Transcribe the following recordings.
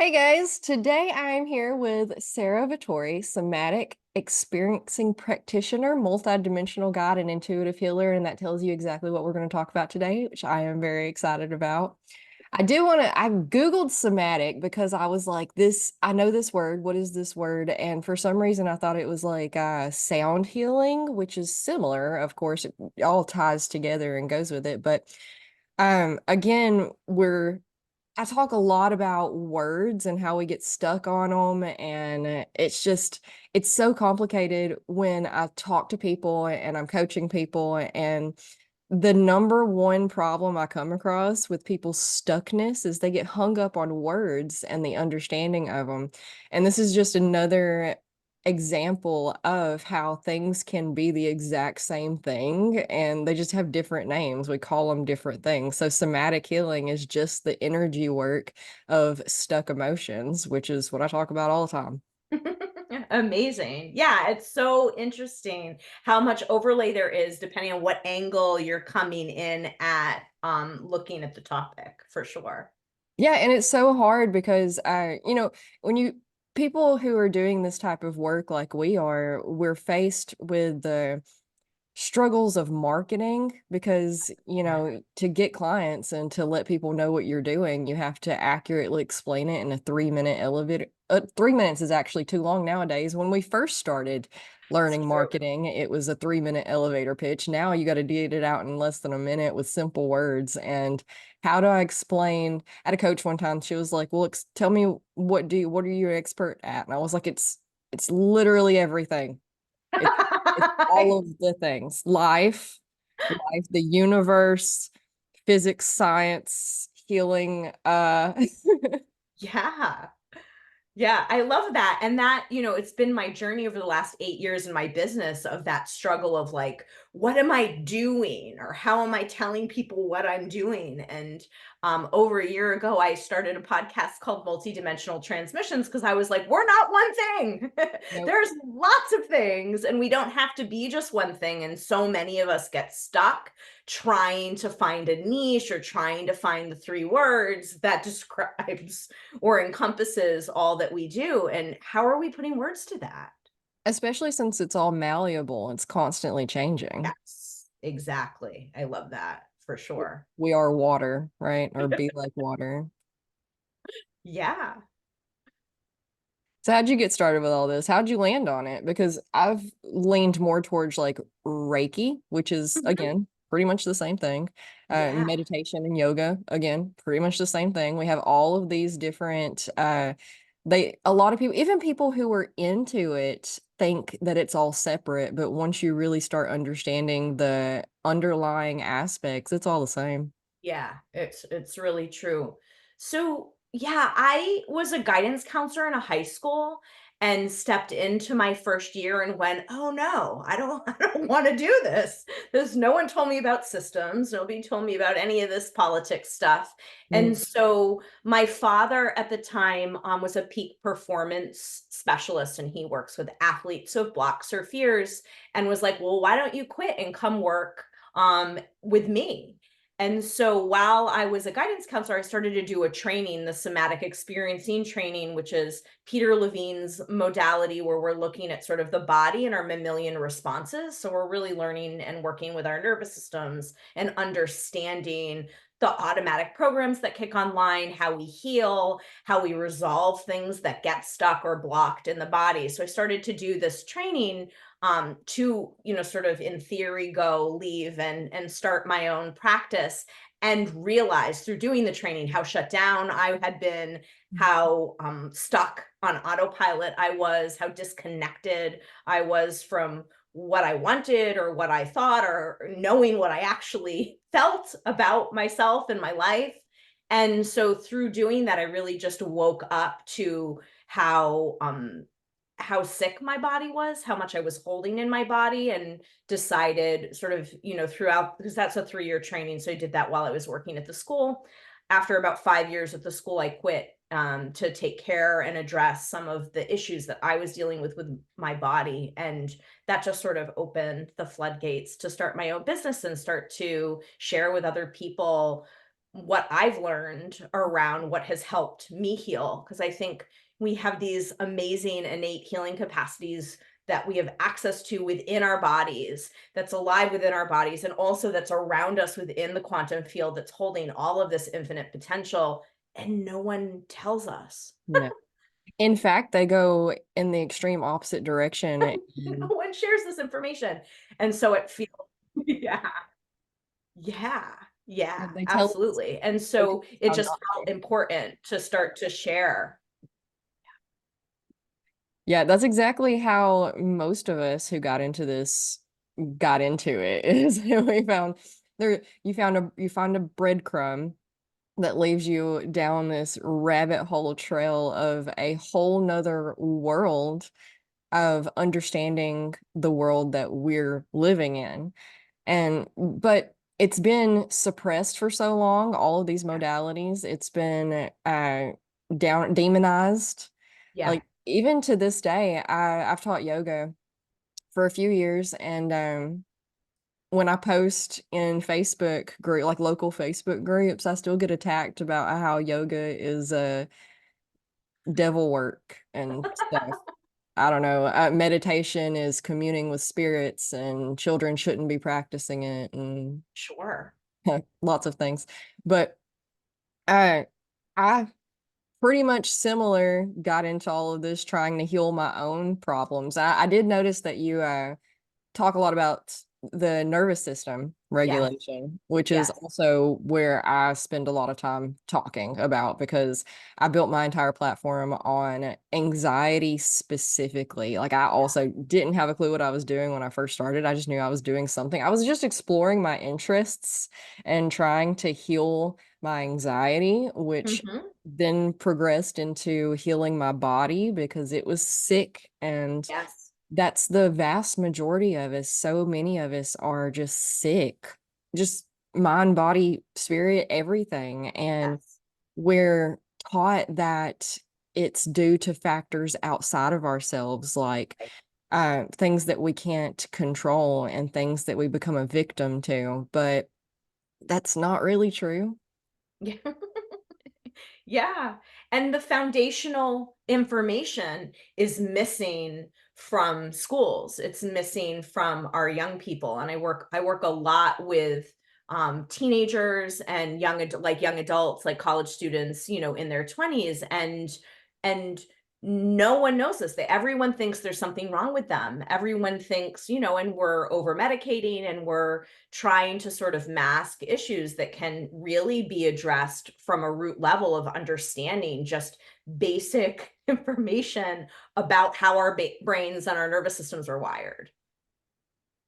Hey guys, today I'm here with Sarah Vittori, somatic experiencing practitioner, multidimensional guide, and intuitive healer. And that tells you exactly what we're going to talk about today, which I am very excited about. I Googled somatic because I was like, I know this word. What is this word? And for some reason, I thought it was like sound healing, which is similar. Of course, it all ties together and goes with it. But again, I talk a lot about words and how we get stuck on them. And it's so complicated when I talk to people and I'm coaching people. And the number one problem I come across with people's stuckness is they get hung up on words and the understanding of them. And this is just another example of how things can be the exact same thing and they just have different names. We call them different things. So somatic healing is just the energy work of stuck emotions, which is what I talk about all the time. Amazing. Yeah, it's so interesting how much overlay there is depending on what angle you're coming in at looking at the topic for sure. Yeah, and it's so hard because when you people who are doing this type of work like we are, we're faced with the struggles of marketing because, to get clients and to let people know what you're doing, you have to accurately explain it in a 3 minute elevator. 3 minutes is actually too long nowadays. When we first started It's learning true. marketing, it was a 3 minute elevator pitch. Now you got to get it out in less than a minute with simple words. And how do I explain? I had a coach one time, she was like, well, tell me what are you an expert at? And I was like, it's literally everything. It's all of the things. Life, the universe, physics, science, healing. Yeah. Yeah, I love that. And that, it's been my journey over the last 8 years in my business of that struggle of like, what am I doing? Or how am I telling people what I'm doing? And over a year ago, I started a podcast called Multidimensional Transmissions because I was like, we're not one thing. Nope. There's lots of things, and we don't have to be just one thing. And so many of us get stuck trying to find a niche or trying to find the three words that describes or encompasses all that we do. And how are we putting words to that? Especially since it's all malleable, it's constantly changing. Yes, exactly. I love that for sure. We are water, right? Or be like water. Yeah. So how'd you get started with all this? How'd you land on it? Because I've leaned more towards like Reiki, which is Mhm. again pretty much the same thing. Yeah. Meditation and yoga, again, pretty much the same thing. We have all of these different a lot of people, even people who are into it, think that it's all separate, but once you really start understanding the underlying aspects, it's all the same. Yeah, it's really true. So, yeah, I was a guidance counselor in a high school and stepped into my first year and went, "Oh no, I don't want to do this. There's no one told me about systems. Nobody told me about any of this politics stuff." And Mm. so my father at the time was a peak performance specialist and he works with athletes who have blocks or fears and was like, "Well, why don't you quit and come work with me?" And so while I was a guidance counselor, I started to do a training, the somatic experiencing training, which is Peter Levine's modality, where we're looking at sort of the body and our mammalian responses. So we're really learning and working with our nervous systems and understanding the automatic programs that kick online, how we heal, how we resolve things that get stuck or blocked in the body. So I started to do this training to sort of in theory go leave and start my own practice and realize through doing the training how shut down I had been, how stuck on autopilot I was, how disconnected I was from what I wanted or what I thought or knowing what I actually felt about myself and my life. And so through doing that, I really just woke up to how sick my body was, how much I was holding in my body, and decided sort of, throughout, because that's a 3 year training. So I did that while I was working at the school. After about 5 years at the school, I quit to take care and address some of the issues that I was dealing with my body. And that just sort of opened the floodgates to start my own business and start to share with other people what I've learned around what has helped me heal. Because I think we have these amazing innate healing capacities that we have access to within our bodies, that's alive within our bodies, and also that's around us within the quantum field that's holding all of this infinite potential. And no one tells us. No. In fact, they go in the extreme opposite direction. No And one shares this information. And so it feels, yeah. Yeah, yeah, they tell us, absolutely. And they tell so us it how just not to. felt important to start to share. Yeah, that's exactly how most of us who got into this got into it. Is we found there you find a breadcrumb that leads you down this rabbit hole trail of a whole nother world of understanding the world that we're living in. And but it's been suppressed for so long, all of these modalities. It's been down demonized. Yeah, Like even to this day, I've taught yoga for a few years, and when I post in Facebook group, like local Facebook groups, I still get attacked about how yoga is devil work and stuff. I don't know. Meditation is communing with spirits, and children shouldn't be practicing it, and sure. lots of things. But I, I pretty much similar got into all of this trying to heal my own problems. I did notice that you talk a lot about the nervous system Yes, regulation, which is yes, also where I spend a lot of time talking about because I built my entire platform on anxiety specifically. Like I also didn't have a clue what I was doing when I first started. I just knew I was doing something. I was just exploring my interests and trying to heal my anxiety, which hmm, then progressed into healing my body because it was sick, and yes, that's the vast majority of us. So many of us are just sick, just mind, body, spirit, everything. And yes. we're taught that it's due to factors outside of ourselves, like Right. things that we can't control and things that we become a victim to. But that's not really true. Yeah. Yeah. And the foundational information is missing from schools. It's missing from our young people. And I work a lot with teenagers and young adults, like college students, in their 20s, and no one knows this. That everyone thinks there's something wrong with them. Everyone thinks, and we're over medicating, and we're trying to sort of mask issues that can really be addressed from a root level of understanding just basic information about how our brains and our nervous systems are wired.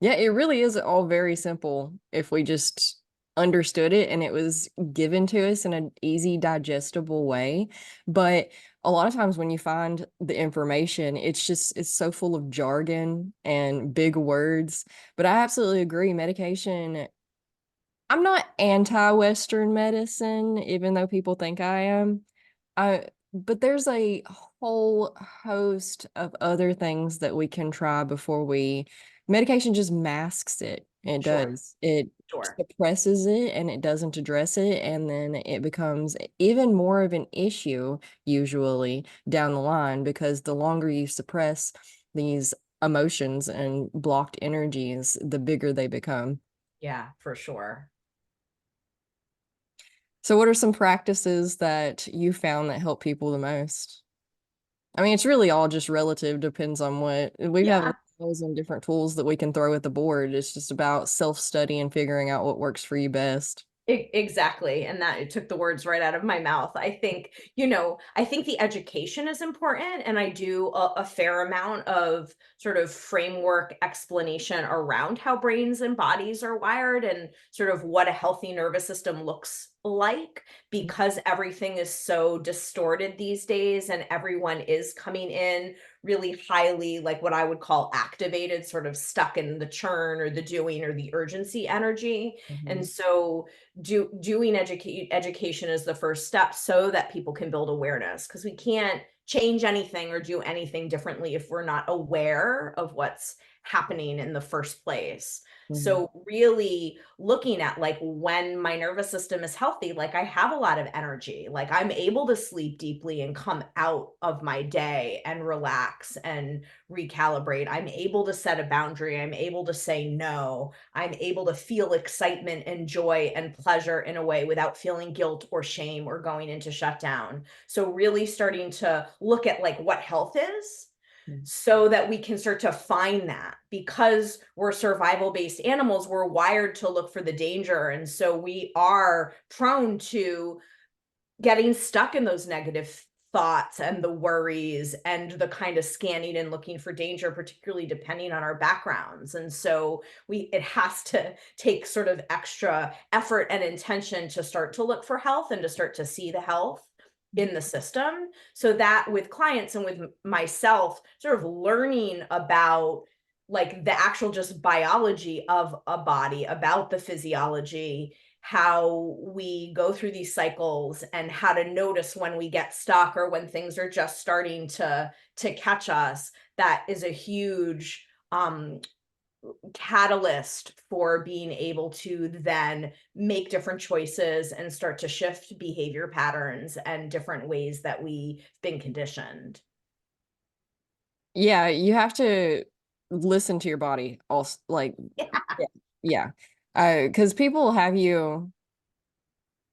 Yeah, it really is all very simple if we just understood it and it was given to us in an easy, digestible way. But a lot of times when you find the information, it's so full of jargon and big words. But I absolutely agree. Medication, I'm not anti-Western medicine, even though people think I am. But there's a whole host of other things that we can try before we. Medication just masks it. It Sure, does. It sure. suppresses it and it doesn't address it, and then it becomes even more of an issue usually down the line because the longer you suppress these emotions and blocked energies, the bigger they become. Yeah, for sure. So, what are some practices that you found that help people the most? I mean, it's really all just relative, depends on what we have a Yeah. thousand different tools that we can throw at the board. It's just about self-study and figuring out what works for you best. Exactly. And that it took the words right out of my mouth. I think the education is important. And I do a fair amount of sort of framework explanation around how brains and bodies are wired and sort of what a healthy nervous system looks like, because everything is so distorted these days and everyone is coming in really highly, like what I would call activated, sort of stuck in the churn or the doing or the urgency energy. And Mhm. so doing education is the first step so that people can build awareness, because we can't change anything or do anything differently if we're not aware of what's happening in the first place. Mhm. So really looking at like when my nervous system is healthy, like I have a lot of energy, like I'm able to sleep deeply and come out of my day and relax and recalibrate. I'm able to set a boundary. I'm able to say no. I'm able to feel excitement and joy and pleasure in a way without feeling guilt or shame or going into shutdown. So really starting to look at like what health is Mhm. so that we can start to find that. Because we're survival based animals, we're wired to look for the danger, and so we are prone to getting stuck in those negative thoughts and the worries and the kind of scanning and looking for danger, particularly depending on our backgrounds. And so it has to take sort of extra effort and intention to start to look for health and to start to see the health in the system. So that with clients and with myself, sort of learning about like the actual just biology of a body, about the physiology, how we go through these cycles, and how to notice when we get stuck or when things are just starting to catch us. That is a huge catalyst for being able to then make different choices and start to shift behavior patterns and different ways that we've been conditioned. Yeah, you have to listen to your body also, like, yeah, yeah. Because people have you,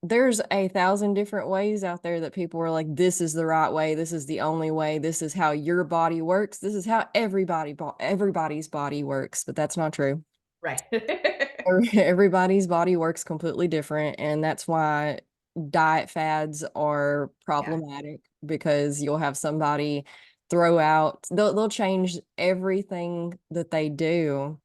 there's 1,000 different ways out there that people are like, this is the right way, this is the only way, this is how your body works, this is how everybody's body works, but that's not true. Right. Everybody's body works completely different, and that's why diet fads are Yeah. problematic because you'll have somebody throw out, they'll change everything that they do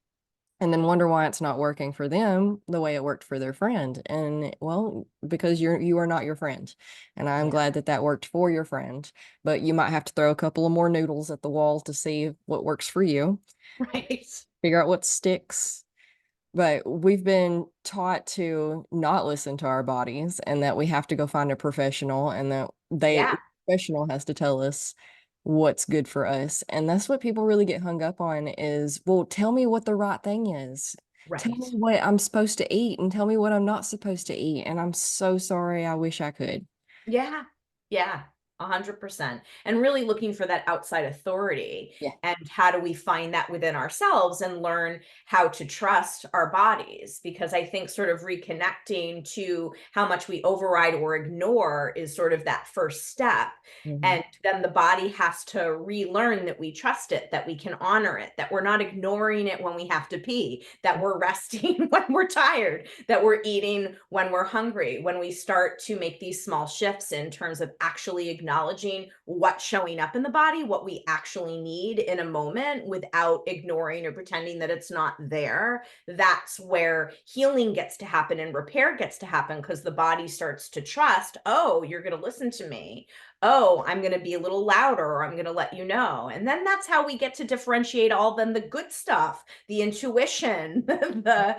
and then wonder why it's not working for them the way it worked for their friend. And well, because you are not your friend. And I'm Yeah. glad that that worked for your friend, but you might have to throw a couple of more noodles at the wall to see what works for you, Right. figure out what sticks. But we've been taught to not listen to our bodies and that we have to go find a professional and that Yeah. professional has to tell us what's good for us. And that's what people really get hung up on is, well, tell me what the right thing is. Tell me Right. what I'm supposed to eat and tell me what I'm not supposed to eat. And I'm so sorry. I wish I could. Yeah. Yeah. 100%. And really looking for that outside authority. Yeah. And how do we find that within ourselves and learn how to trust our bodies? Because I think sort of reconnecting to how much we override or ignore is sort of that first step. Mhm. And then the body has to relearn that we trust it, that we can honor it, that we're not ignoring it when we have to pee, that we're resting when we're tired, that we're eating when we're hungry. When we start to make these small shifts in terms of actually acknowledging what's showing up in the body, what we actually need in a moment without ignoring or pretending that it's not there, that's where healing gets to happen and repair gets to happen, because the body starts to trust, oh, you're going to listen to me. Oh, I'm going to be a little louder, or I'm going to let you know. And then that's how we get to differentiate all then the good stuff, the intuition, the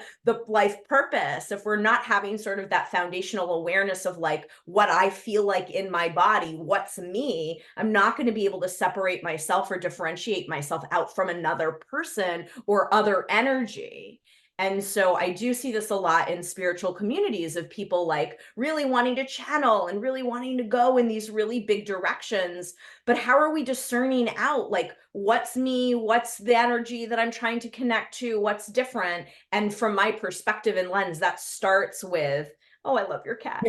life purpose. If we're not having sort of that foundational awareness of like what I feel like in my body, what's me, I'm not going to be able to separate myself or differentiate myself out from another person or other energy. And so I do see this a lot in spiritual communities of people like really wanting to channel and really wanting to go in these really big directions. But how are we discerning out like what's me, what's the energy that I'm trying to connect to, what's different? And from my perspective and lens, that starts with, oh, I love your cat.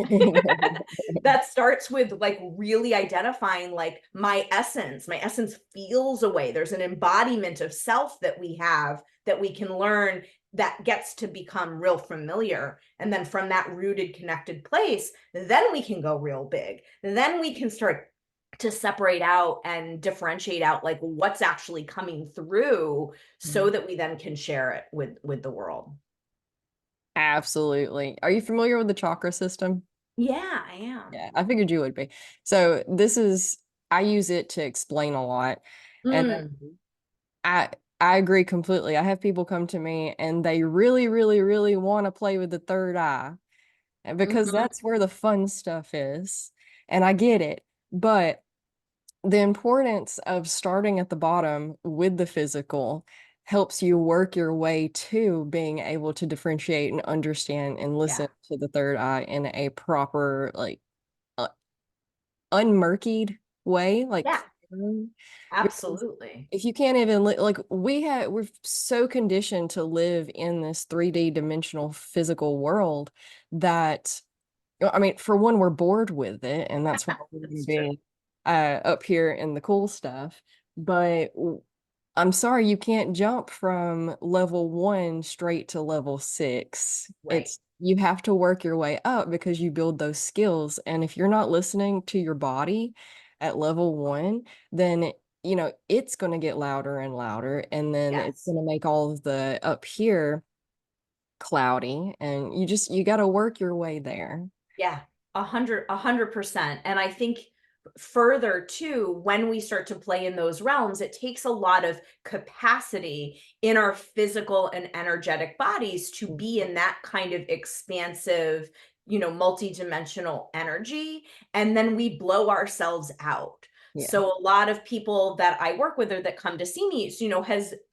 That starts with like really identifying like my essence. My essence feels a way. There's an embodiment of self that we have that we can learn, that gets to become real familiar. And then from that rooted, connected place, then we can go real big. Then we can start to separate out and differentiate out like what's actually coming through so that we then can share it with the world. Absolutely. Are you familiar with the chakra system? Yeah, I am. Yeah, I figured you would be. So this is, I use it to explain a lot. And Mm, I I agree completely. I have people come to me and they really, really, really want to play with the third eye and because mhm. that's where the fun stuff is. And I get it. But the importance of starting at the bottom with the physical helps you work your way to being able to differentiate and understand and Yeah. listen to the third eye in a proper, like, uh, unmurkied way, like Yeah, clear. Because absolutely. if you can't even like we're so conditioned to live in this 3D dimensional physical world that I mean, for one, we're bored with it, and that's why we're going to That's true. be up here in the cool stuff. But I'm sorry, you can't jump from level one straight to level six. Right. It's you have to work your way up because you build those skills. And if you're not listening to your body at level one, then it's going to get louder and louder, and then it's Yes. going to make all of the up here cloudy, and you got to work your way there. Yeah, 100%. And I think further too, when we start to play in those realms, it takes a lot of capacity in our physical and energetic bodies to be in that kind of expansive, multidimensional energy. And then we blow ourselves out. Yeah. So a lot of people that I work with or that come to see me,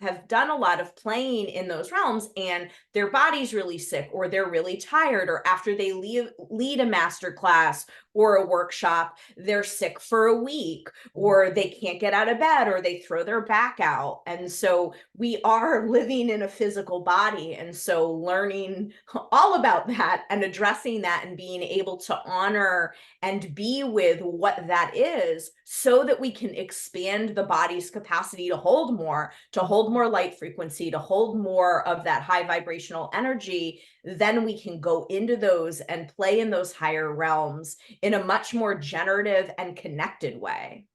have done a lot of playing in those realms, and their body's really sick or they're really tired, or after they lead a master class or a workshop, they're sick for a week, or they can't get out of bed, or they throw their back out. And so we are living in a physical body, and so learning all about that and addressing that and being able to honor and be with what that is, so that we can expand the body's capacity to hold more light frequency, to hold more of that high vibrational energy. Then we can go into those and play in those higher realms in a much more generative and connected way.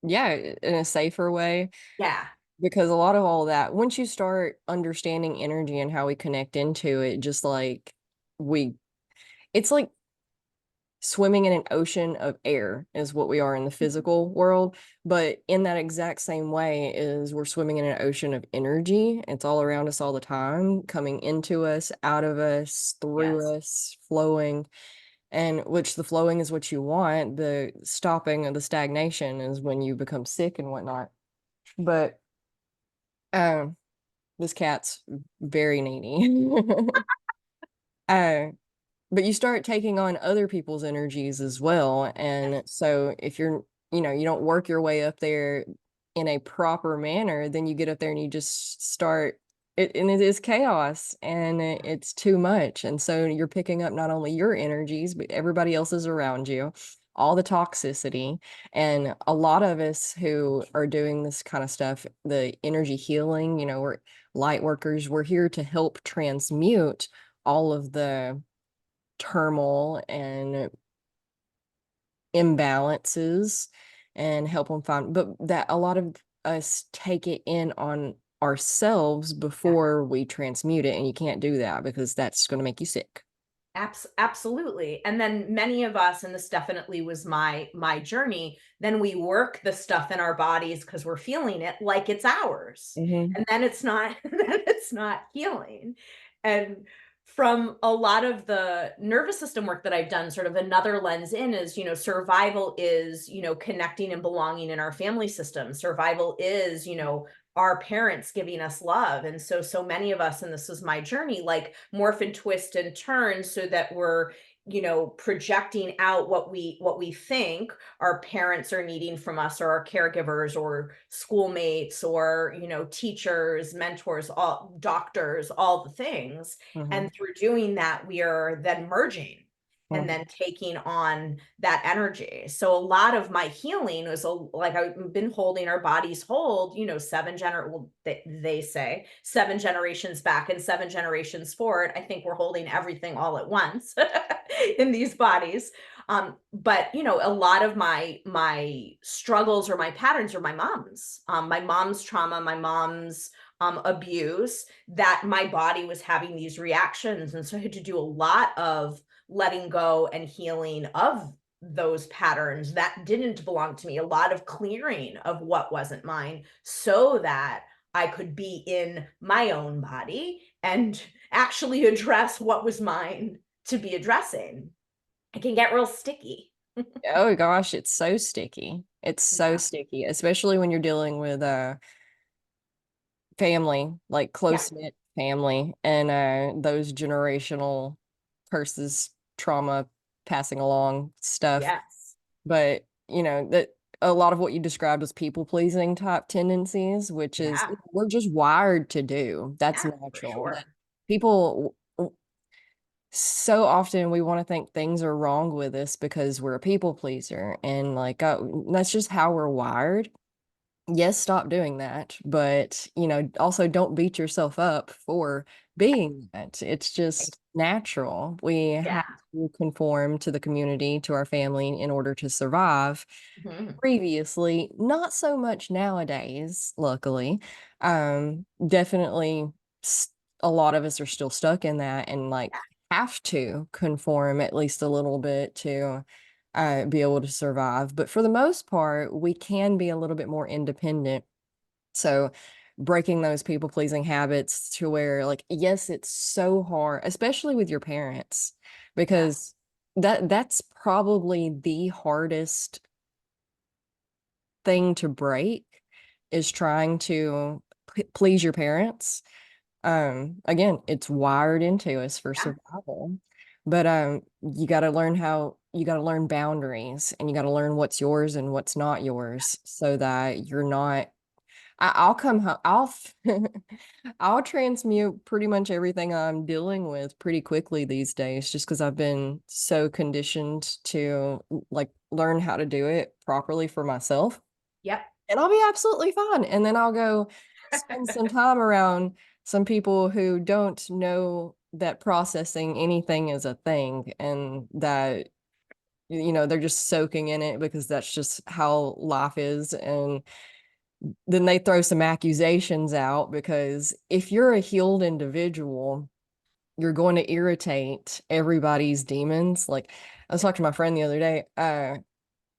Yeah, in a safer way, Yeah. because a lot of all that, once you start understanding energy and how we connect into it, just like we it's like swimming in an ocean of air is what we are in the physical world, but in that exact same way is we're swimming in an ocean of energy. It's all around us all the time, coming into us, out of us, through Yes. us, flowing. And which the flowing is what you want. The stopping of the stagnation is when you become sick and whatnot. But um, this cat's very needy. uh, but you start taking on other people's energies as well. Yes. And so if you don't work your way up there in a proper manner, then you get up there and you just start it, and it is chaos and it's too much. And so you're picking up not only your energies, but everybody else's around you, all the toxicity. And a lot of us who are doing this kind of stuff, the energy healing, we're light workers, we're here to help transmute all of the turmoil and imbalances and help them find, but that a lot of us take it in on ourselves Yeah. before we transmute it, and you can't do that because that's going to make you sick. Absolutely. And then many of us, and this definitely was my journey, then we work the stuff in our bodies because we're feeling it like it's ours. Hmm. And then it's not then it's not healing. And from a lot of the nervous system work that I've done, sort of another lens in is, survival is, connecting and belonging in our family system. Survival is, our parents giving us love. And so many of us, and this was my journey, like morph and twist and turn so that we're, projecting out what we think our parents are needing from us, or our caregivers, or schoolmates, or teachers, mentors, all doctors, all the things. Hmm. And through doing that, we are then merging and Hmm. then taking on that energy. So a lot of my healing was like I've been holding our bodies hold, well, they say 7 generations back and 7 generations forward. I think we're holding everything all at once in these bodies. But a lot of my struggles or my patterns are my mom's trauma, my mom's abuse, that my body was having these reactions. And so I had to do a lot of letting go and healing of those patterns that didn't belong to me, a lot of clearing of what wasn't mine, so that I could be in my own body and actually address what was mine to be addressing. It can get real sticky. Oh gosh, it's so sticky. It's so Yeah. sticky, especially when you're dealing with family, like Yeah. close-knit family, and those generational curses, trauma, passing along stuff. Yes. But that a lot of what you described was people pleasing type tendencies, which is Yeah. we're just wired to do. That's Yeah, for natural. But sure. people so often we want to think things are wrong with us because we're a people pleaser, and like that's just how we're wired. Yes, stop doing that, but also don't beat yourself up for being that. It's Right. just natural. We Yeah. have to conform to the community, to our family in order to survive. Mhm. Previously, not so much nowadays, luckily. Definitely a lot of us are still stuck in that and like have to conform at least a little bit to be able to survive. But for the most part, we can be a little bit more independent. So breaking those people pleasing habits to where like, yes, it's so hard, especially with your parents, Yeah. because that's probably the hardest thing to break is trying to please your parents. Again, it's wired into us for Yeah. survival. But you got to learn boundaries, and you got to learn what's yours and what's not yours so that you're not I'll come home. I'll transmute pretty much everything I'm dealing with pretty quickly these days, just because I've been so conditioned to like learn how to do it properly for myself, Yep. and I'll be absolutely fine. And then I'll go spend some time around some people who don't know that processing anything is a thing, and that they're just soaking in it because that's just how life is. And then they throw some accusations out because if you're a healed individual, you're going to irritate everybody's demons. Like I was talking to my friend the other day,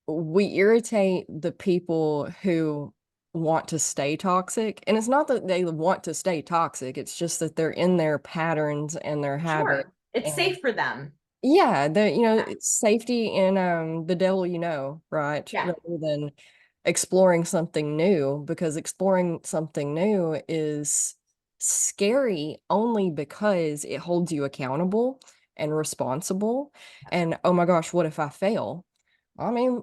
we irritate the people who want to stay toxic. And it's not that they want to stay toxic, it's just that they're in their patterns and their habit. Sure. It's And safe for them. yeah, Yeah. it's safety in the devil right? Yeah. Rather than exploring something new, because exploring something new is scary only because it holds you accountable and responsible. And oh my gosh, what if I fail? I mean,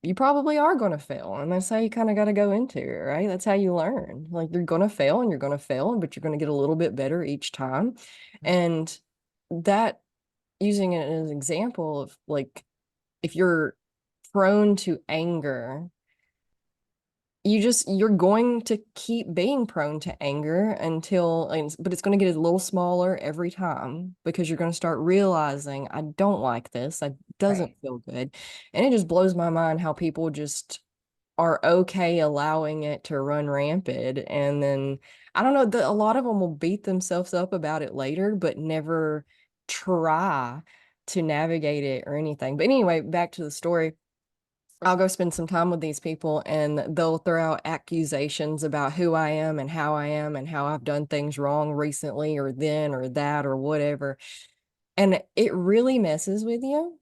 you probably are going to fail, and that's how you kind of got to go into it, right? That's how you learn. Like you're going to fail and you're going to fail, but you're going to get a little bit better each time. And that using it as an example of like if you're prone to anger, you're going to keep being prone to anger until but it's going to get a little smaller every time because you're going to start realizing I don't like this. It doesn't Right. feel good. And it just blows my mind how people just are okay allowing it to run rampant. And then I don't know, a lot of them will beat themselves up about it later, but never try to navigate it or anything. But anyway, back to the story. I'll go spend some time with these people, and they'll throw out accusations about who I am and how I am and how I've done things wrong recently or then or that or whatever. And it really messes with you.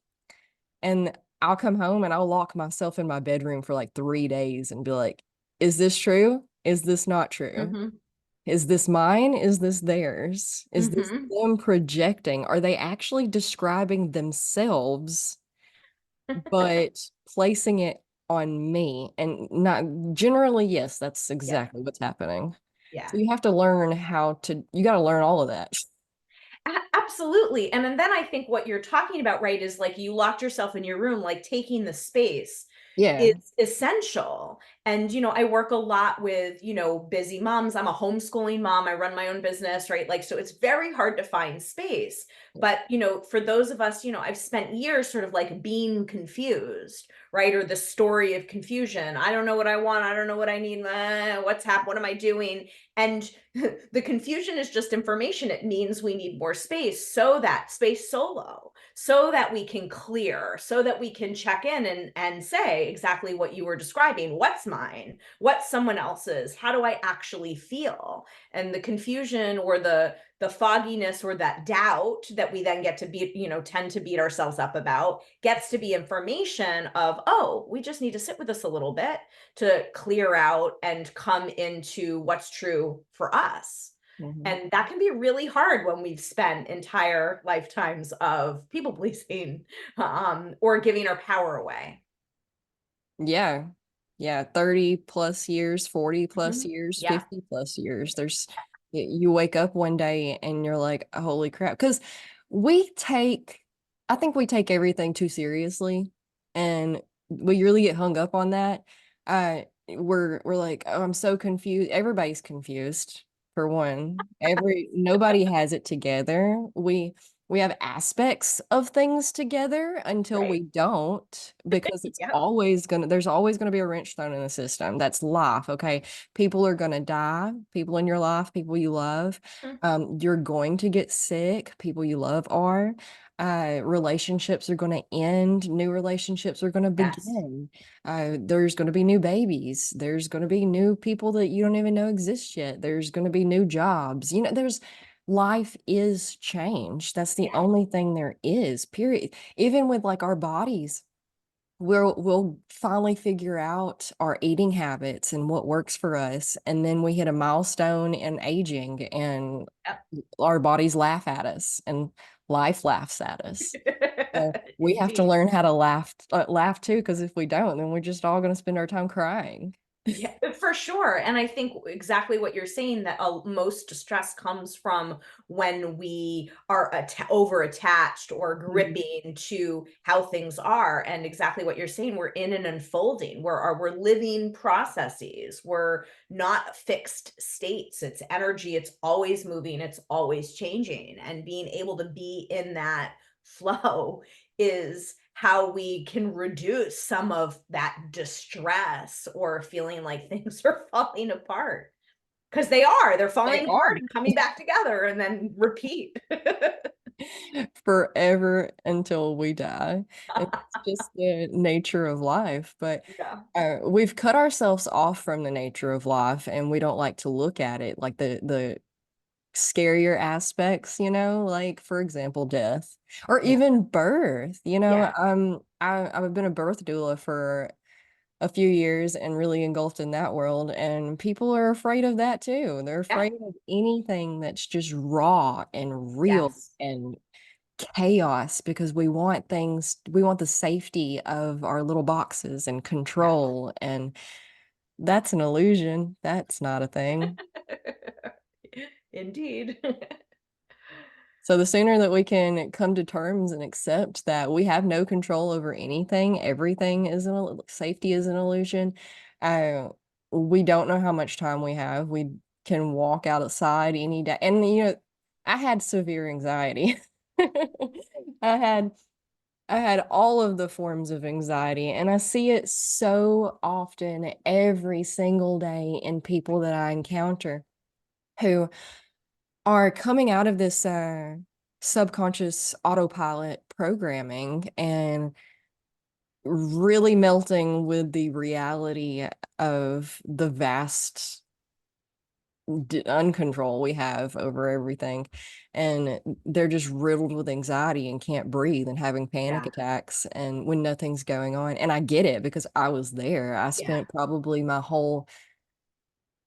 And I'll come home and I'll lock myself in my bedroom for like 3 days and be like, is this true? Is this not true? Mm-hmm. Is this mine? Is this theirs? Is this Mm-hmm. them projecting? Are they actually describing themselves, but placing it on me? And not generally, yes, that's Yeah. exactly what's happening. Yeah. So you have to learn you got to learn all of that. Absolutely. And then I think what you're talking about, right, is like you locked yourself in your room, like taking the space is Yeah. essential. And, I work a lot with, busy moms. I'm a homeschooling mom. I run my own business, right? Like, so it's very hard to find space. But, for those of us, I've spent years sort of like being confused, right? Or the story of confusion. I don't know what I want. I don't know what I need. What's happening? What am I doing? And the confusion is just information. It means we need more space, so that space solo, so that we can clear, so that we can check in and say exactly what you were describing. What's mine? What's someone else's? How do I actually feel? And the confusion or the fogginess or that doubt that we then get to beat, tend to beat ourselves up about, gets to be information of, oh, we just need to sit with this a little bit to clear out and come into what's true for us. Mhm. And that can be really hard when we've spent entire lifetimes of people pleasing, or giving our power away. Yeah. Yeah, 30 plus years, 40 plus Mhm. years, Yeah. 50 plus years. You wake up one day and you're like, holy crap. Because we take, I think we take everything too seriously, and we really get hung up on that. We're like, oh, I'm so confused. Everybody's confused, for one. Nobody has it together. We have aspects of things together until Right. we don't, because Yep. there's always gonna be a wrench thrown in the system. That's life, okay? People are gonna die, people in your life, people you love. Mm. You're going to get sick, people you love are. Relationships are gonna end, new relationships are gonna Yes. begin. There's gonna be new babies, there's gonna be new people that you don't even know exist yet. There's gonna be new jobs. There's life is change. That's the Yeah. only thing there is, period. Even with like our bodies, we'll finally figure out our eating habits and what works for us. And then we hit a milestone in aging, and Yep. our bodies laugh at us and life laughs at us. So we have to Indeed. learn how to laugh too, because if we don't, then we're just all going to spend our time crying. Yeah, for sure. And I think exactly what you're saying, that most distress comes from when we are over attached or Mhm. gripping to how things are. And exactly what you're saying, we're in an unfolding, we're living processes. We're not fixed states. It's energy. It's always moving. It's always changing. And being able to be in that flow is how we can reduce some of that distress or feeling like things are falling apart, because they're They falling are. apart and coming back together and then repeat. Forever until we die. And it's just the nature of life. But Yeah. we've cut ourselves off from the nature of life, and we don't like to look at it like the scarier aspects, like for example, death or Yeah. even birth. Yeah. I've been a birth doula for a few years and really engulfed in that world, and people are afraid of that too. They're Yeah. afraid of anything that's just raw and real Yes. and chaos, because we want the safety of our little boxes and Yeah. control, and that's an illusion. That's not a thing. Indeed. So the sooner that we can come to terms and accept that we have no control over anything, everything is safety is an illusion. Uh, we don't know how much time we have. We can walk outside any day, and I had severe anxiety. I had I had all of the forms of anxiety, and I see it so often every single day in people that I encounter who are coming out of this subconscious autopilot programming and really melting with the reality of the vast uncontrol we have over everything. And they're just riddled with anxiety and can't breathe and having panic Yeah. attacks and when nothing's going on. And I get it because I was there. I Yeah. spent probably my whole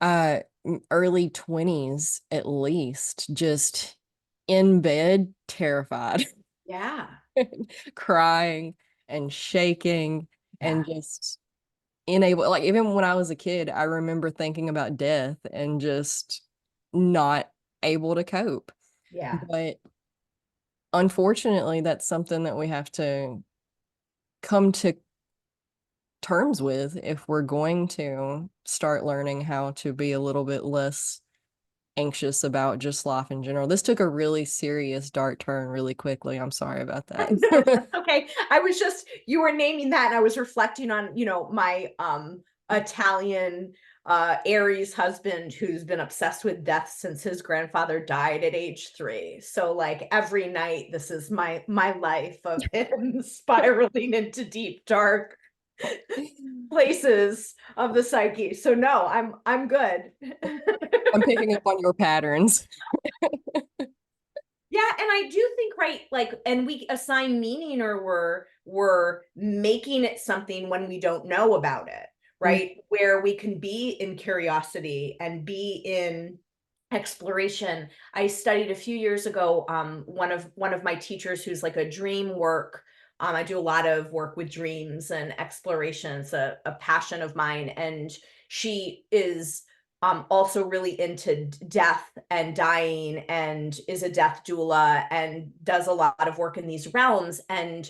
uh early 20s at least just in bed terrified, Yeah. crying and shaking and Yeah. just unable, like even when I was a kid, I remember thinking about death and just not able to cope. Yeah. But unfortunately, that's something that we have to come to terms with if we're going to start learning how to be a little bit less anxious about just life in general. This took a really serious dark turn really quickly. I'm sorry about No, that. that's okay. I was just, you were naming that and I was reflecting on, my Italian Aries husband who's been obsessed with death since his grandfather died at age 3. So like every night this is my life of him spiraling into deep dark. places of the psyche. So no, I'm good. I'm picking up on your patterns. Yeah, and I do think, right, like, and we assign meaning, or we're making it something when we don't know about it, Mm, right? Where we can be in curiosity and be in exploration. I studied a few years ago, one of my teachers who's like a dream work. I do a lot of work with dreams and exploration. It's a passion of mine. And she is also really into death and dying, and is a death doula and does a lot of work in these realms. And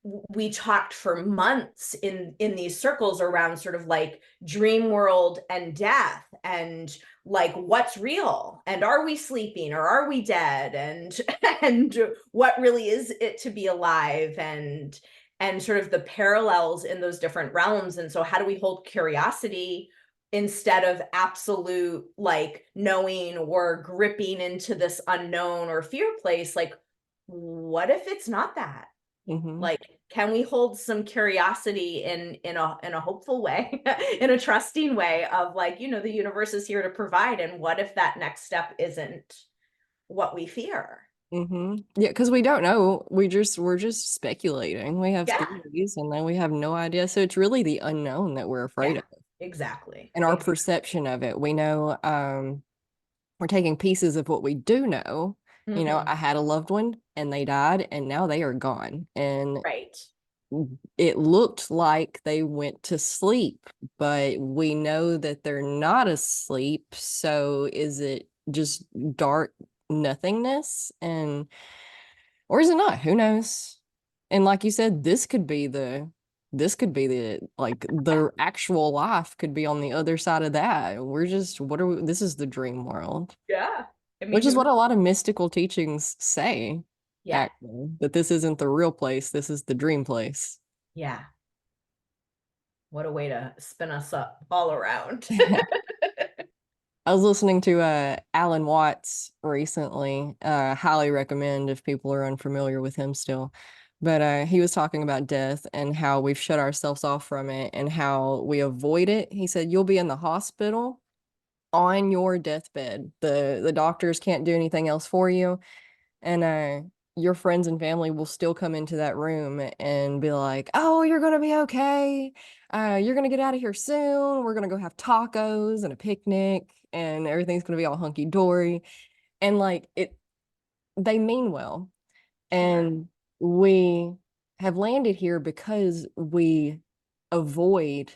we talked for months in these circles around sort of like dream world and death, and like what's real, and are we sleeping or are we dead, and and what really is it to be alive, and sort of the parallels in those different realms. And so how do we hold curiosity instead of absolute like knowing or gripping into this unknown or fear place? Like, what if it's not that? mhm, Like, can we hold some curiosity in a hopeful way, in a trusting way of like, the universe is here to provide, and what if that next step isn't what we fear? mhm. Yeah, because we don't know. We're just speculating. We have Yeah, theories and then we have no idea. So it's really the unknown that we're afraid yeah, of exactly. and our perception of it. We know we're taking pieces of what we do know. You know, Hmm. I had a loved one and they died and now they are gone. And Right. it looked like they went to sleep, but we know that they're not asleep. So is it just dark nothingness? And or is it not? Who knows? And like you said, this could be the like the actual life could be on the other side of that. We're just what are we, this is the dream world, Yeah. I which mean, is who what knows? a lot of mystical teachings say, Yeah. actually, that this isn't the real place, this is the dream place. Yeah. What a way to spin us up all around. I was listening to Alan Watts recently. Highly recommend if people are unfamiliar with him still. But he was talking about death and how we've shut ourselves off from it and how we avoid it. He said you'll be in the hospital on your deathbed. The doctors can't do anything else for you, and your friends and family will still come into that room and be like, "Oh, you're gonna be okay. You're gonna get out of here soon. We're gonna go have tacos and a picnic, and everything's gonna be all hunky dory." And like they mean well, Sure. and we have landed here because we avoid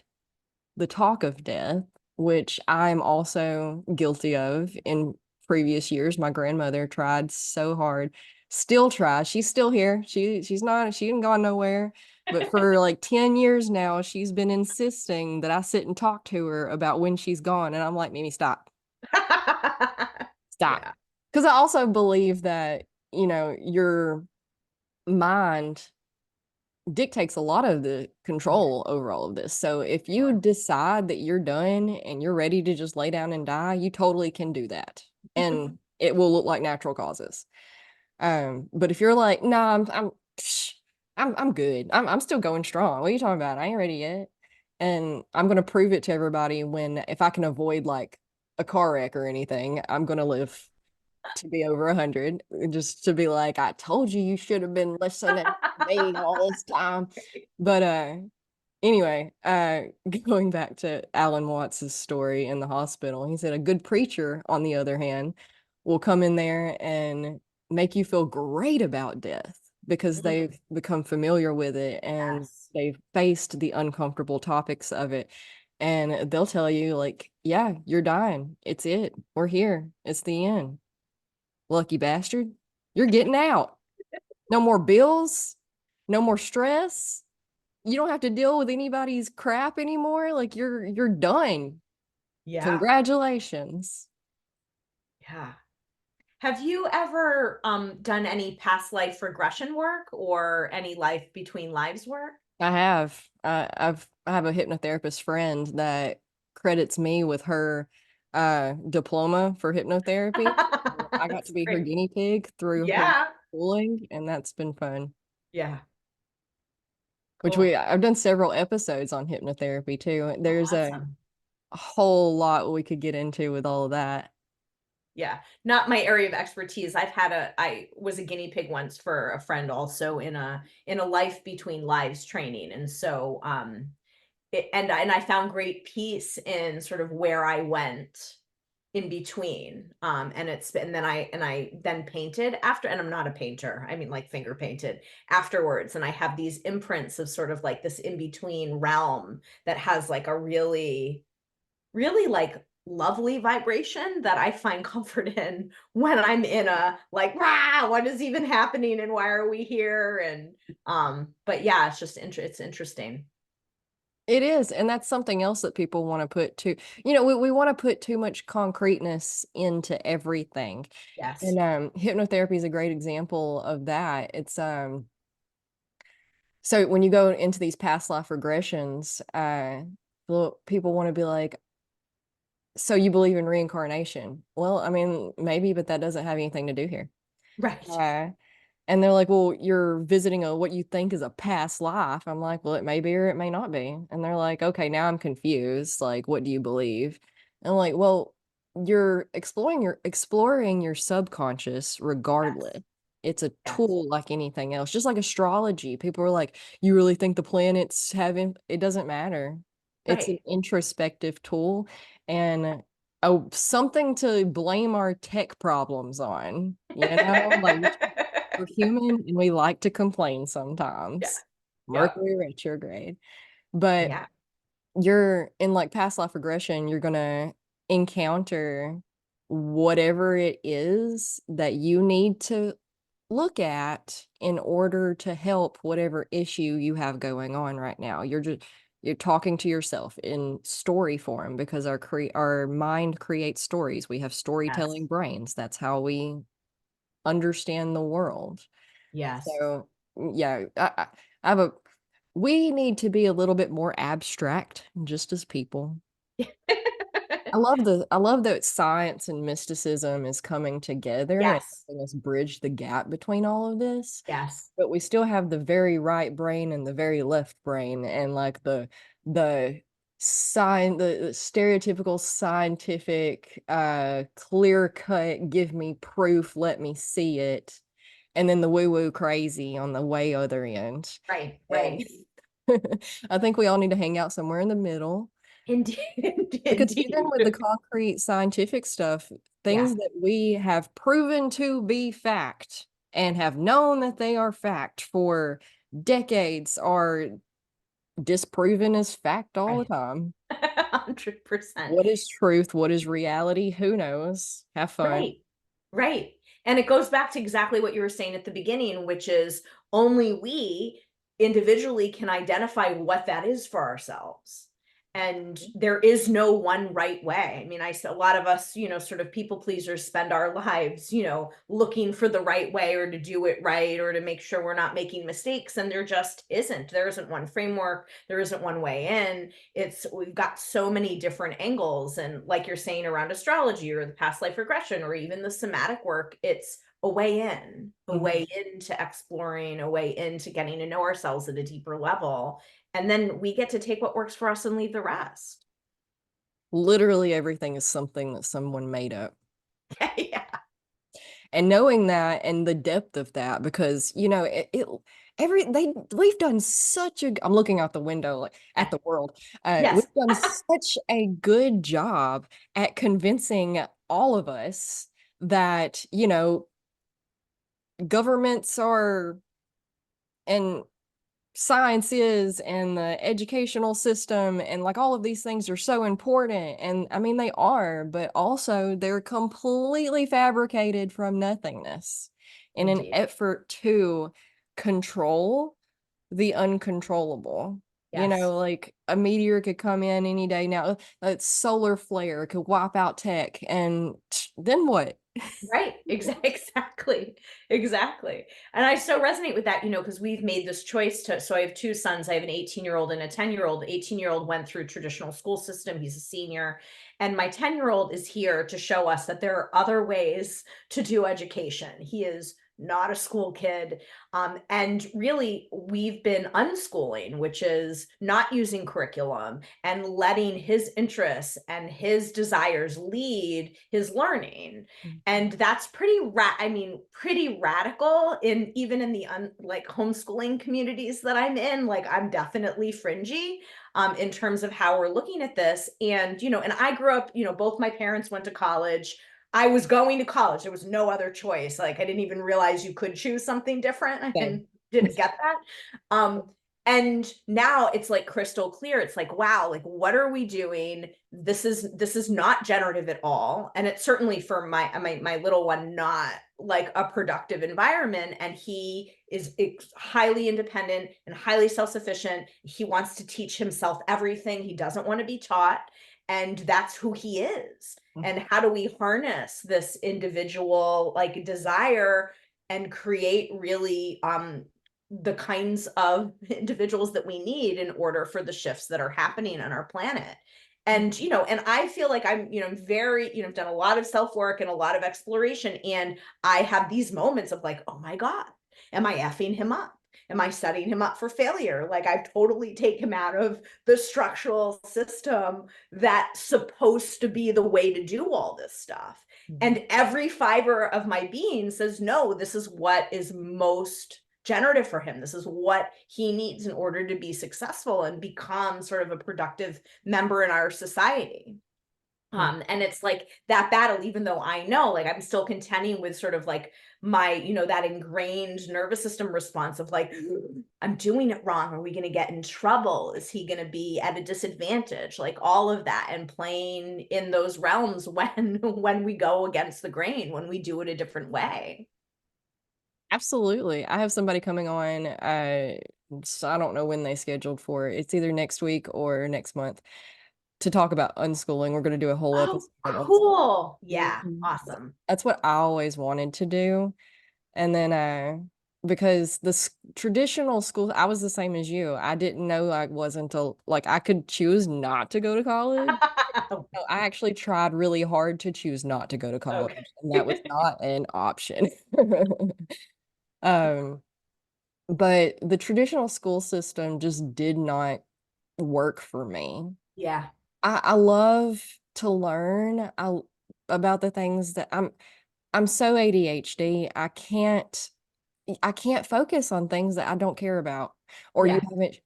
the talk of death, which I'm also guilty of in previous years. My grandmother tried so hard, still tries. She's still here. She didn't go nowhere. But for like 10 years now, she's been insisting that I sit and talk to her about when she's gone. And I'm like, Mimi, stop, stop. Yeah. Because I also believe that, your mind dictates a lot of the Yeah. control over all of this. So if you Sure. decide that you're done and you're ready to just lay down and die, you totally can do that. And it will look like natural causes. But if you're like, no, I'm good. I'm still going strong. What are you talking about? I ain't ready yet. And I'm gonna prove it to everybody when if I can avoid like a car wreck or anything, I'm gonna live to be over 100, just to be like, I told you you should have been listening to me all this time. But anyway, going back to Alan Watts's story in the hospital, he said a good preacher, on the other hand, will come in there and make you feel great about death because Mm, they've become familiar with it and yes. they've faced the uncomfortable topics of it. And they'll tell you, like, yeah, you're dying. It's it. We're here. It's the end. Lucky bastard. You're getting out. No more bills, no more stress. You don't have to deal with anybody's crap anymore. Like you're done. Yeah. Congratulations. Yeah. Have you ever done any past life regression work or any life between lives work? I have. I have a hypnotherapist friend that credits me with her diploma for hypnotherapy. I got That's to be her great. guinea pig through her Yeah. schooling, and that's been fun. Yeah. which Oh, I've done several episodes on hypnotherapy too. oh, There's awesome. a whole lot we could get into with all of that. Yeah, not my area of expertise. I was a guinea pig once for a friend also in a life between lives training. And so and I found great peace in sort of where I went in between. And I then painted after, and I'm not a painter. I mean like finger painted afterwards. And I have these imprints of sort of like this in between realm that has like a really like lovely vibration that I find comfort in when I'm in a like, wow, what is even happening and why are we here? And but yeah, it's just it's interesting. It is, and that's something else that people want to put too. We want to put too much concreteness into everything. Yes. And hypnotherapy is a great example of that. It's so when you go into these past life regressions, people want to be like, so you believe in reincarnation? Well, I mean, maybe, but that doesn't have anything to do here. Right. Uh, and they're like, well, you're visiting a what you think is a past life. I'm like, well, it may be or it may not be. And they're like, okay, now I'm confused. Like, what do you believe? And I'm like, well, you're exploring your subconscious Yes. regardless. It's a Yes. tool like anything else, just like astrology. People are like, you really think the planets have it doesn't matter. It's an Right. introspective tool and something to blame our tech problems on, like we're human and we like to complain Yeah. sometimes. Yeah. Mercury retrograde. But Yeah. you're in like past life regression, you're gonna encounter whatever it is that you need to look at in order to help whatever issue you have going on right now. You're talking to yourself in story form because our mind creates stories. We have Yes. storytelling brains. That's how we understand the world. Yes. So yeah, I have a we need to be a little bit more abstract just as people. I love that science and mysticism is coming together and Yes. helping us bridge the gap between all of this. Yes. But we still have the very right brain and the very left brain and like the the stereotypical scientific clear cut give me proof, let me see it, and then the woo woo crazy on the way other end. Right. And Right. I think we all need to hang out somewhere in the middle Indeed. because even Indeed. with the concrete scientific stuff, Yeah. things that we have proven to be fact and have known that they are fact for decades are disproven as fact all the Right. time. 100%. What is truth? What is reality? Who knows? Have fun. Right. Right. And it goes back to exactly what you were saying at the beginning, which is only we individually can identify what that is for ourselves. And there is no one right way. I mean, a lot of us, sort of people pleasers spend our lives, looking for the right way or to do it right or to make sure we're not making mistakes. And there just isn't. There isn't one framework. There isn't one way in. We've got so many different angles. And like you're saying around astrology or the past life regression or even the somatic work, it's a way Mhm. into exploring, a way into getting to know ourselves at a deeper level. And then we get to take what works for us and leave the rest. Literally everything is something that someone made up. Yeah. And knowing that and the depth of that, because we've done such a I'm looking out the window like at Yeah. the world. We've Yes. done such a good job at convincing all of us that, governments are and science is and the educational system and like all of these things are so important. And I mean, they are, but also they're completely fabricated from nothingness in an Indeed. effort to control the uncontrollable. Yes. Like a meteor could come in any day now. A solar flare could wipe out tech, and then what? Right. Exactly. Exactly. And I so resonate with that, because we've made this choice so I have two sons. I have an 18-year-old and a 10-year-old. 18-year-old went through traditional school system. He's a senior. And my 10-year-old is here to show us that there are other ways to do education. He is not a school kid. And really, we've been unschooling, which is not using curriculum and letting his interests and his desires lead his learning. And that's pretty radical in even in the like homeschooling communities that I'm in. Like, I'm definitely fringy in terms of how we're looking at this. And, and I grew up, both my parents went to college. I was going to college. There was no other choice. Like, I didn't even realize you could choose something different and Same. didn't get that. And now it's like crystal clear. It's like, wow, like what are we doing? This is not generative at all. And it's certainly for my little one not like a productive environment. And he is highly independent and highly self-sufficient. He wants to teach himself everything. He doesn't want to be taught. And that's who he is. And how do we harness this individual like desire and create really the kinds of individuals that we need in order for the shifts that are happening on our planet. And and I feel like I'm very I've done a lot of self work and a lot of exploration, and I have these moments of like, oh my god, am I effing him up? Am I setting him up for failure? Like, I've totally taken him out of the structural system that's supposed to be the way to do all this stuff. Mhm. And every fiber of my being says, no, this is what is most generative for him. This is what he needs in order to be successful and become sort of a productive member in our society. And it's like that battle, even though I know, like, I'm still contending with sort of like my, that ingrained nervous system response of like, I'm doing it wrong. Are we going to get in trouble? Is he going to be at a disadvantage? Like all of that, and playing in those realms when we go against the grain, when we do it a different way. Absolutely. I have somebody coming on, so I don't know when they scheduled for it. It's either next week or next month to talk about unschooling. We're going to do a whole Oh, episode on cool. Yeah, unschooling. awesome. That's what I always wanted to do. And then, because traditional school, I was the same as you. I didn't know I wasn't like I could choose not to go to college. So I actually tried really hard to choose not to go to Okay. college, and that was not an option. Um, but the traditional school system just did not work for me. Yeah, I love to learn about the things that I'm so ADHD. I can't focus on things that I don't care about, or you yeah, haven't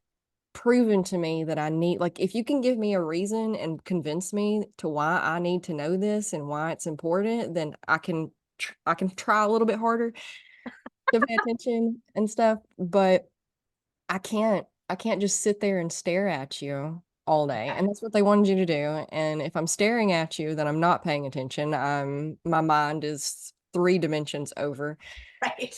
proven to me that I need, like, if you can give me a reason and convince me to why I need to know this and why it's important, then I can try a little bit harder to pay attention and stuff, but I can't just sit there and stare at you all day. yeah. And that's what they wanted you to do. And if I'm staring at you, then I'm not paying attention. My mind is 3 dimensions over. Right.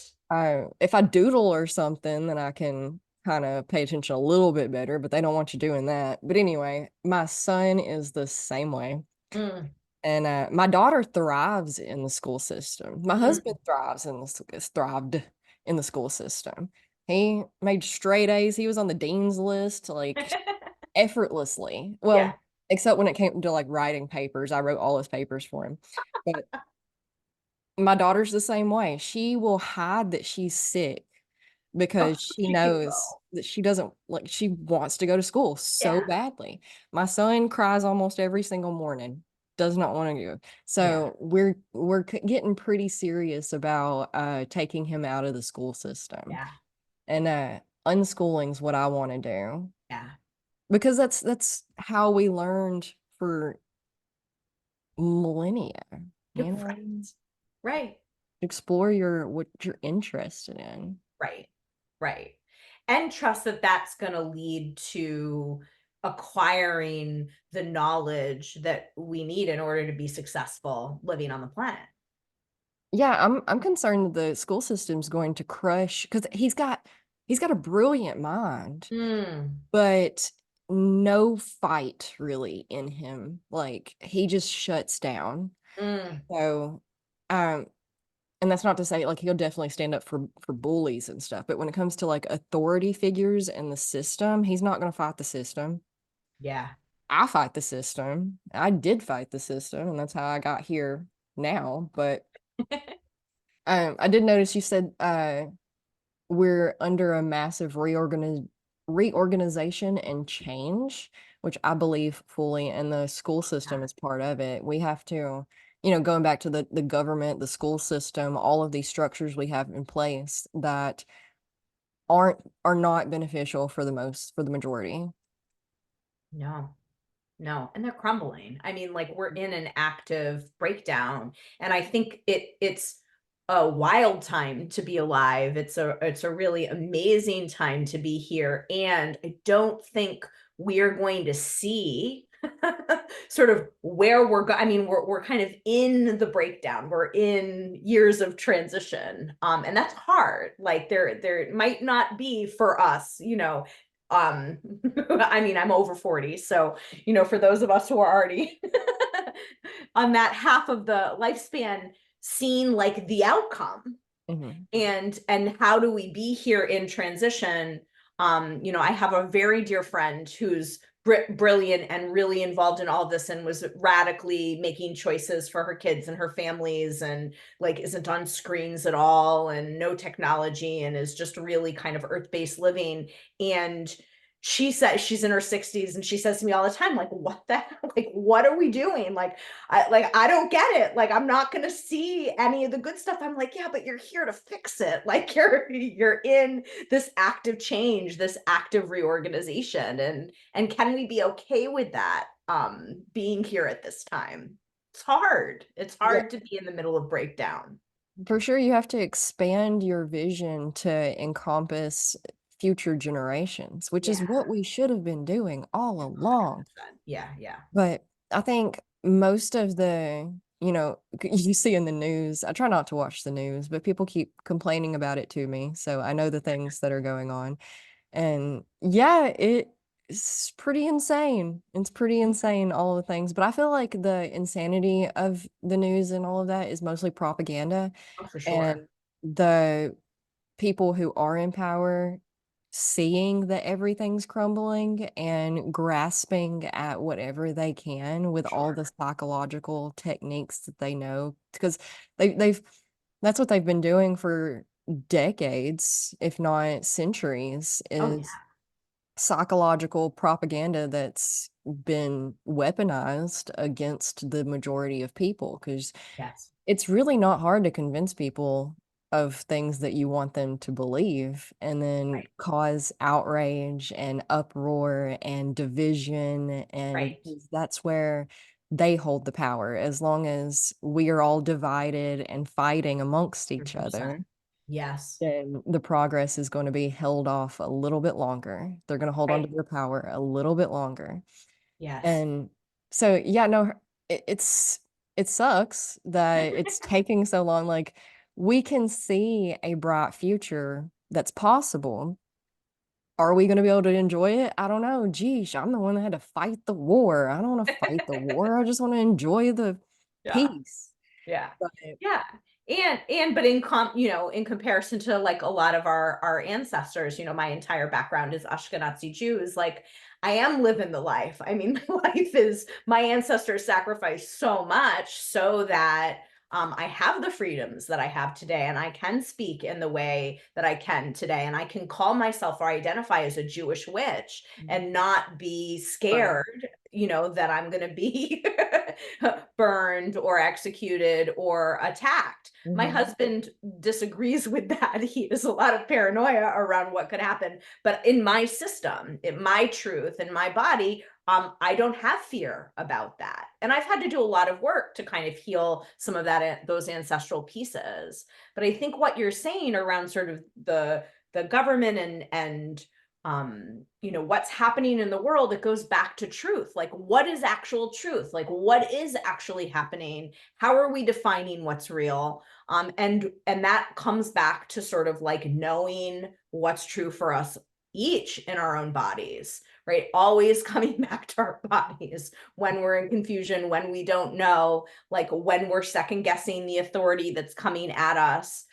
If I doodle or something, then I can kind of pay attention a little bit better, but they don't want you doing that. But anyway, my son is the same way. Mm, And my daughter thrives in the school system. My husband mm. thrived in the school system. He made straight A's. He was on the dean's list like effortlessly. Yeah. Well, except when it came to like writing papers, I wrote all his papers for him. But my daughter's the same way. She will hide that she's sick Oh, because she cute knows though. that she doesn't like she wants to go to school so Yeah. badly. My son cries almost every single morning, does not want to go. Yeah. So we're getting pretty serious about taking him out of the school system. Yeah. And unschooling's what I want to do Yeah. because that's how we learned for millennia, You're you know, right. Right. explore what you're interested in. Right. Right. And trust that that's going to lead to acquiring the knowledge that we need in order to be successful living on the planet. Yeah, I'm concerned that the school system's going to crush because he's got a brilliant mind, Mm, but no fight really in him. Like he just shuts down. mm, So, um, and that's not to say like he'll definitely stand up for bullies and stuff, but when it comes to like authority figures and the system, he's not going to fight the system. yeah. I fight the system. I did fight the system, and that's how I got here now. But I did notice you said we're under a massive reorganization and change, which I believe fully, and the school system is part of it. We have to, going back to the government, the school system, all of these structures we have in place that are not beneficial for the majority. No. No, and they're crumbling. I mean, like we're in an active breakdown, and I think it's a wild time to be alive. It's a really amazing time to be here, and I don't think we are going to see sort of where I mean, we're kind of in the breakdown. We're in years of transition, and that's hard. Like there might not be for us, um I mean, I'm over 40, so for those of us who are already on that half of the lifespan, seeing like the outcome Mhm. and how do we be here in transition. I have a very dear friend who's brilliant and really involved in all of this and was radically making choices for her kids and her families, and like isn't on screens at all and no technology and is just really kind of earth-based living. And she says she's in her 60s, and she says to me all the time, like, what the hell? Like, what are we doing? I don't get it. Like, I'm not gonna see any of the good stuff. I'm like, yeah, but you're here to fix it. Like you're in this active change, this active reorganization. And can we be okay with that? Being here at this time. It's hard. It's Yeah, hard to be in the middle of breakdown. for sure, you have to expand your vision to encompass future generations, which is Yeah. what we should have been doing all along. 100%. Yeah, yeah. But I think most of you see in the news, I try not to watch the news, but people keep complaining about it to me. So I know the things that are going on. And yeah, it's pretty insane. It's pretty insane, all the things. But I feel like the insanity of the news and all of that is mostly propaganda. Oh, for sure. And the people who are in power seeing that everything's crumbling and grasping at whatever they can with all Sure. the psychological techniques that they know, because they've that's what they've been doing for decades, if not centuries, Oh, is yeah. psychological propaganda that's been weaponized against the majority of people, because Yes. it's really not hard to convince people of things that you want them to believe and then Right. cause outrage and uproar and division. And Right. that's where they hold the power. As long as we are all divided and fighting amongst each 100%. other, Yes. then the progress is going to be held off a little bit longer. They're going to hold on to Right. their power a little bit longer. Yes. And so, yeah, no, it sucks that it's taking so long. Like, we can see a bright future that's possible. Are we going to be able to enjoy it? I don't know. Geesh, I'm the one that had to fight the war. I don't want to fight the war. I just want to enjoy the Yeah. peace. Yeah. But Yeah. And but in comparison to like a lot of our ancestors, my entire background is Ashkenazi Jews, like I am living the life. I mean, my life is my ancestors sacrificed so much so that I have the freedoms that I have today, and I can speak in the way that I can today, and I can call myself or identify as a Jewish witch and not be right. scared, that I'm going to be burned or executed or attacked. My Mhm. husband disagrees with that. He has a lot of paranoia around what could happen. But in my system, in my truth, in my body, I don't have fear about that. And I've had to do a lot of work to kind of heal some of that, those ancestral pieces. But I think what you're saying around sort of the government and what's happening in the world, it goes back to truth. Like, what is actual truth? Like, what is actually happening? How are we defining what's real? And that comes back to sort of like knowing what's true for us each in our own bodies, right? Always coming back to our bodies when we're in confusion, when we don't know, like when we're second guessing the authority that's coming at us.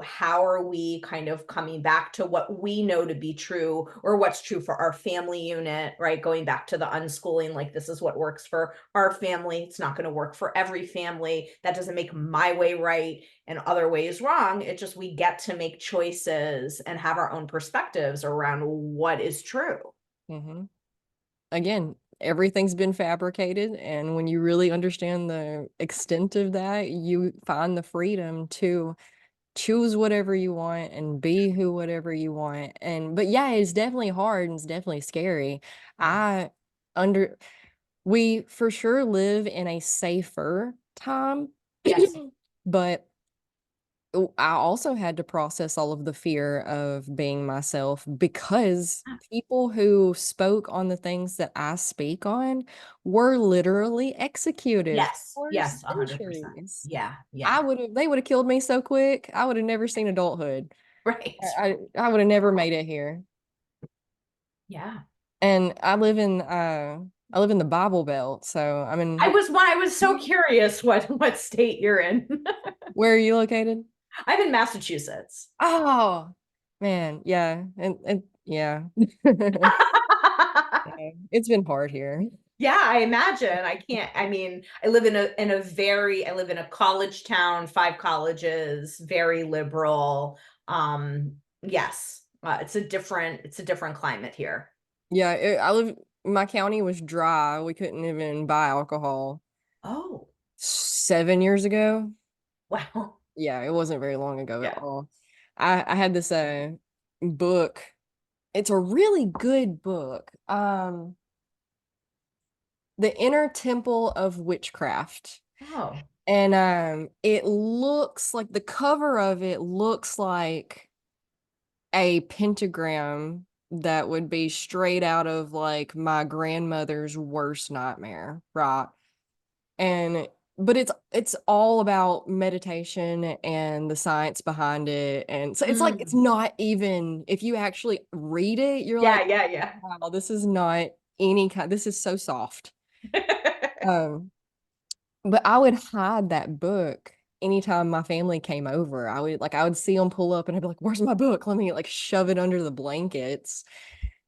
how are we kind of coming back to what we know to be true or what's true for our family unit, right? Going back to the unschooling, like this is what works for our family. It's not going to work for every family. That doesn't make my way right and other ways wrong. It just, we get to make choices and have our own perspectives around what is true. Hmm. Again, everything's been fabricated, and when you really understand the extent of that, you find the freedom to choose whatever you want and be who whatever you want. And but yeah, it's definitely hard and it's definitely scary. Yeah. I under We for sure live in a safer time, Yes. but I also had to process all of the fear of being myself because people who spoke on the things that I speak on were literally executed Yes. for Yes. 100%. centuries. Yeah. Yeah. They would have killed me so quick. I would have never seen adulthood. Right. I would have never made it here. Yeah. And I live in the Bible Belt, so I mean, I was so curious what state you're in. where are you located? I'm in Massachusetts. Oh, man, yeah. And yeah. Yeah, it's been hard here. Yeah, I imagine. I can't, I mean, I live in a college town, 5 colleges, very liberal. Yes. It's a different climate here. Yeah, my county was dry. We couldn't even buy alcohol Oh, 7 years ago. wow. Yeah, it wasn't very long ago at Yeah. all. I had this book. It's a really good book. The Inner Temple of Witchcraft. Oh, And it looks like the cover of it looks like a pentagram that would be straight out of like my grandmother's worst nightmare, right? And but it's all about meditation and the science behind it. And so it's like it's mm. not even if you actually read it, you're Yeah, like, yeah, yeah. wow, this is not any kind, this is so soft. Um, but I would hide that book anytime my family came over. I would see them pull up and I'd be like, "Where's my book? Let me like shove it under the blankets."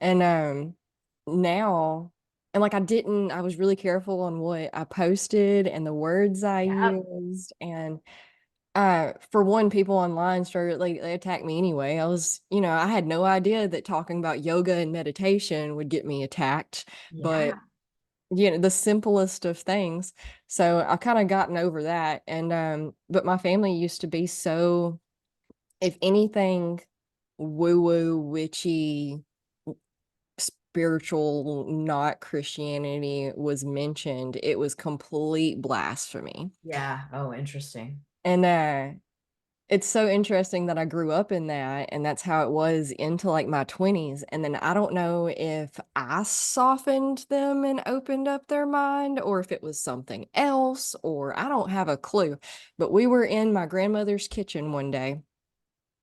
And now and like I was really careful on what I posted and the words I Yeah. used. And for one, people online started like they attacked me anyway. I had no idea that talking about yoga and meditation would get me attacked, but Yeah. the simplest of things. So I've kind of gotten over that. And but my family used to be so, if anything woo woo witchy spiritual not Christianity was mentioned, it was complete blasphemy. Yeah. Oh, interesting. And it's so interesting that I grew up in that, and that's how it was into like my 20s. And then I don't know if I softened them and opened up their mind, or if it was something else, or I don't have a clue. But we were in my grandmother's kitchen one day,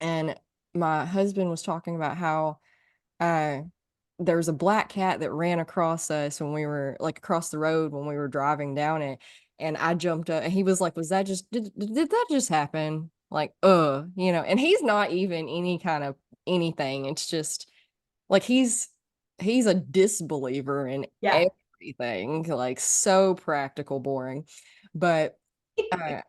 and my husband was talking about how uh, there was a black cat that ran across us when we were like across the road when we were driving down it. And I jumped up and he was like, did that just happen? Like, and he's not even any kind of anything. It's just like he's a disbeliever in Yeah. everything, like so practical, boring. But uh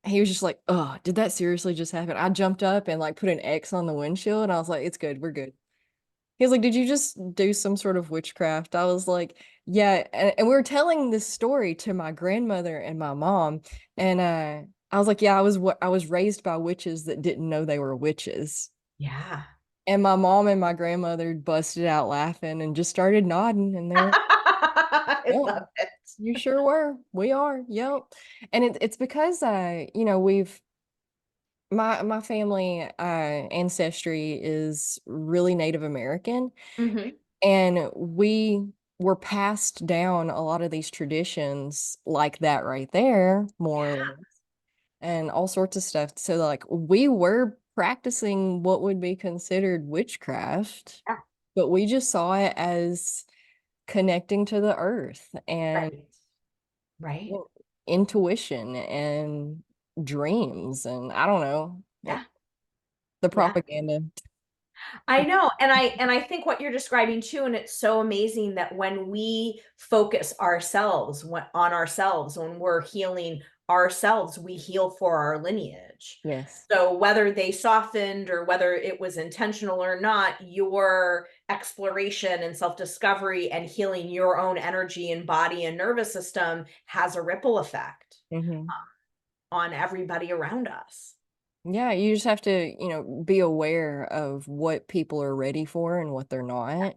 he was just like, oh, did that seriously just happen? I jumped up and like put an X on the windshield and I was like, it's good, we're good. He was like, "Did you just do some sort of witchcraft?" I was like, "Yeah." And we were telling this story to my grandmother and my mom. And I was like, "Yeah, I was raised by witches that didn't know they were witches." Yeah. And my mom and my grandmother busted out laughing and just started nodding. And they're like, I "Yep, love it. you sure were. We are. Yep." And it's because we've my family ancestry is really Native American. Hmm. And we were passed down a lot of these traditions like that right there, more or less, and all sorts of stuff. So, like, we were practicing what would be considered witchcraft, Yeah. but we just saw it as connecting to the earth and Right. Right. intuition and dreams. And I don't know. Yeah. The Yeah. propaganda. I know. And I think what you're describing too, and it's so amazing that when we focus on ourselves, when we're healing ourselves, we heal for our lineage. Yes. So whether they softened or whether it was intentional or not, your exploration and self-discovery and healing your own energy and body and nervous system has a ripple effect Hmm. on everybody around us. Yeah, you just have to, be aware of what people are ready for and what they're not,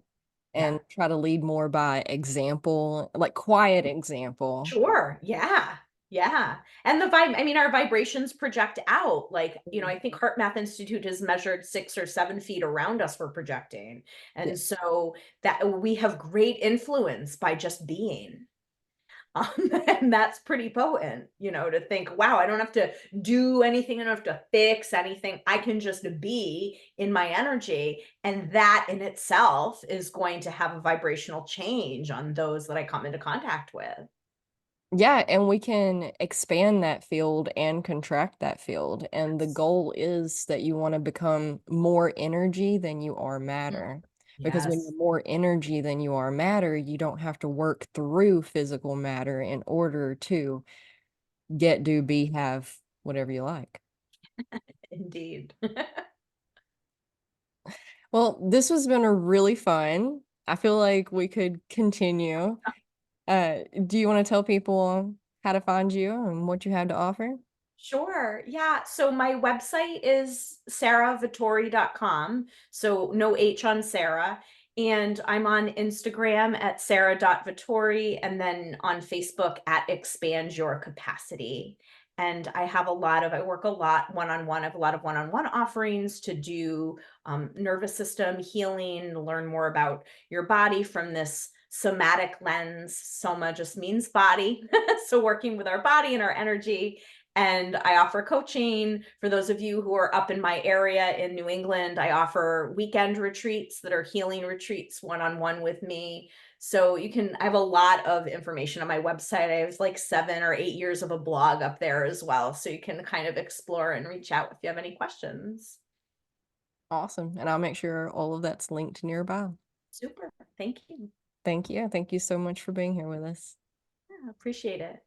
Yeah. and try to lead more by example, like quiet example. Sure. Yeah. Yeah. And the vibe, I mean, our vibrations project out. Like, Mhm. I think Heart Math Institute has measured 6 or 7 feet around us for projecting. Yeah. And so that we have great influence by just being. And that's pretty potent, to think, wow, I don't have to do anything. I don't have to fix anything. I can just be in my energy. And that in itself is going to have a vibrational change on those that I come into contact with. Yeah, and we can expand that field and contract that field. And the Yes. goal is that you want to become more energy than you are Mm. matter. Because when Yes. you're more energy than you are matter, you don't have to work through physical matter in order to get, do, be, have whatever you like. Indeed. Well, this has been a really fun. I feel like we could continue. Do you want to tell people how to find you and what you have to offer? Sure. Yeah. So my website is sarahvittori.com. So no H on Sarah. And I'm on Instagram at sarah.vittori and then on Facebook at expand your capacity. And I work a lot one on one. I have a lot of one on one offerings to do nervous system healing, learn more about your body from this somatic lens. Soma just means body. So working with our body and our energy, and I offer coaching for those of you who are up in my area in New England. I offer weekend retreats that are healing retreats one on one with me. So I have a lot of information on my website. I have like 7 or 8 years of a blog up there as well. So you can kind of explore and reach out if you have any questions. Awesome. And I'll make sure all of that's linked nearby. Super. Thank you. Thank you. Thank you so much for being here with us. Yeah, appreciate it.